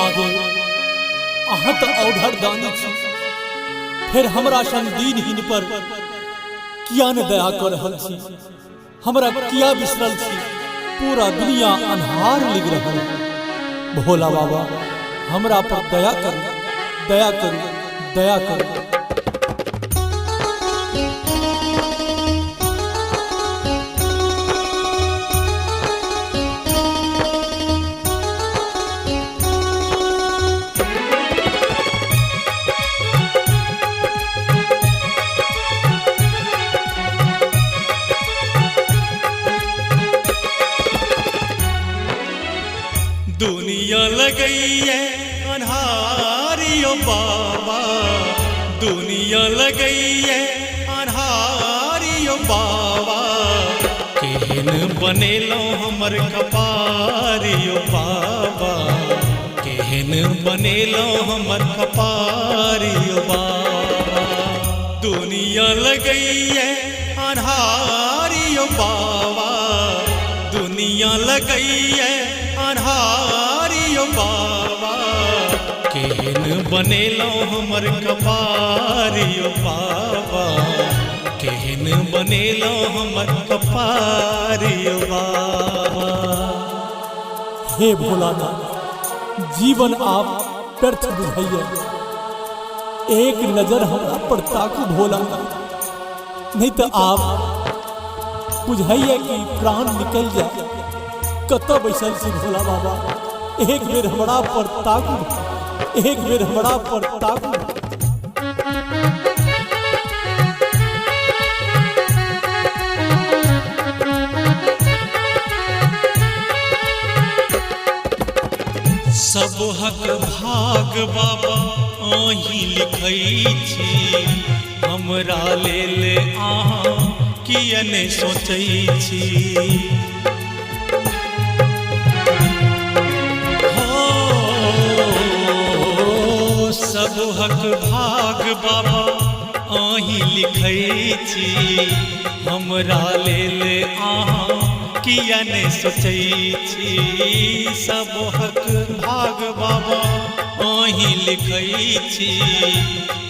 महादेव अहाँ तो औढ़ दानी छी, फिर हमरा सन दीनहीन पर किया न दया कर रहल छी, हमरा किया बिसरल छी, पूरा दुनिया अन्हार लिग रहल। भोला बाबा हमरा पर दया करू, दया करू, दया करू। दुनिया लगई है अन्हारियो बाबा, दुनिया लगई है अन्हारियो बाबा, केहन बनेलो हमर कपारियो बाबा, केहन बनेलो हमर कपारियो बाबा। दुनिया लगई है अन्हारियो बाबा, दुनिया लगई है अन्हारियो बाबा, केहन बनेलो हमर कपारियो बाबा, केहन बनेलो हमर कपारियो बाबा। हे भोलानाथ, जीवन आप व्यर्थ बुझाइए, एक नजर हमरा पर ताकू भोलानाथ, नहीं तो आप बुझाइए कि प्राण निकल जाए। कत बैसल छी भोला बाबा, एक बेर हमरा पर ताकू, एक बेर हमरा पर ताकू। सब हक भाग बाबा अहीं लिखई छी, हमरा लेल अहाँ किया ने सोचई छी। सब हक भाग बाबा अहीं लिखई छी, हमरा लेल अहाँ किया ने सोचई छी। सब हक भाग बाबा अहीं लिखई छी,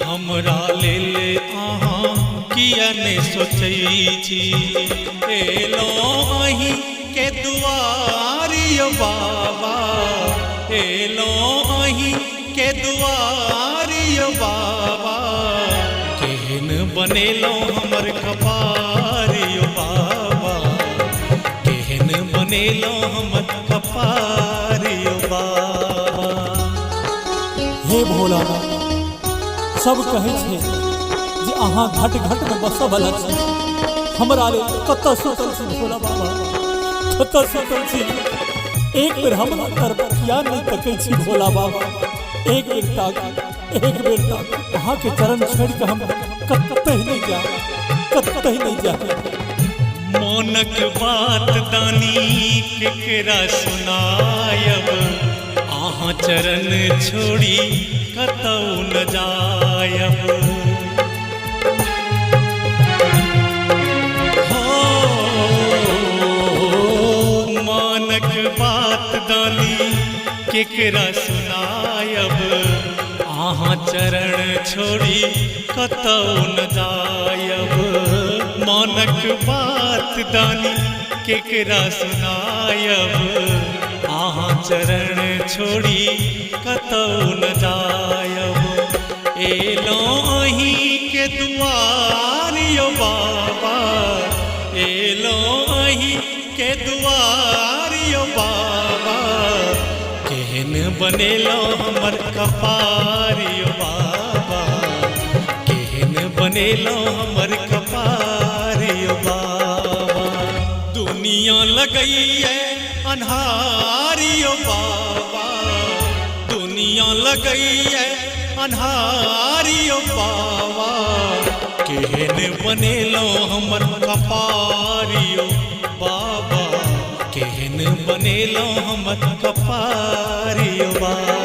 हमरा लेल अहाँ किया ने सोचई छी। एलो अहीं के दुआरियो बाबा, एलो अहीं के दुआरियो बाबा, केहन बनेलो हमर कपारियो बाबा, केहन बनेलो हमर कपारियो बाबा। हे भोलानाथ, सब कहे छे जे अहाँ घट घट में बसऽ वाला छी, हमरा ले कत सुतल छी भोला बाबा, कत सुतल छी। एक बेर हमरा तरफ किया नहीं तकै छी भोला बाबा, एक बेर ताक, एक बेर ताक। अहाँ के चरण छोड़ के हम कतई नहीं जा, कतई नहीं जा। मोनक बात दानी केकरा सुनायब, अहाँ चरण छोड़ी कतौ न जायब। हो मानक बात दानी केकरा सुनायब, अहाँ चरण छोड़ी कतौ न जायब। मानक बात दानी केकरा सुनायब, अहाँ चरण छोड़ी कतौ न जायब। एलो अहीं के दुआरियो बाबा, एलो अहीं के दुआरियो बाबा, केहन बनेलो हमर कपारियो बाबा, केहन बनेलो हमर कपारियो बाबा। दुनिया लगई है अन्हारियो बाबा, दुनिया लगई है अन्हारियो बाबा, केहन बनेलो हमर कपारियो बाबा, केहन बनेलो हमर कपारियो बाबा।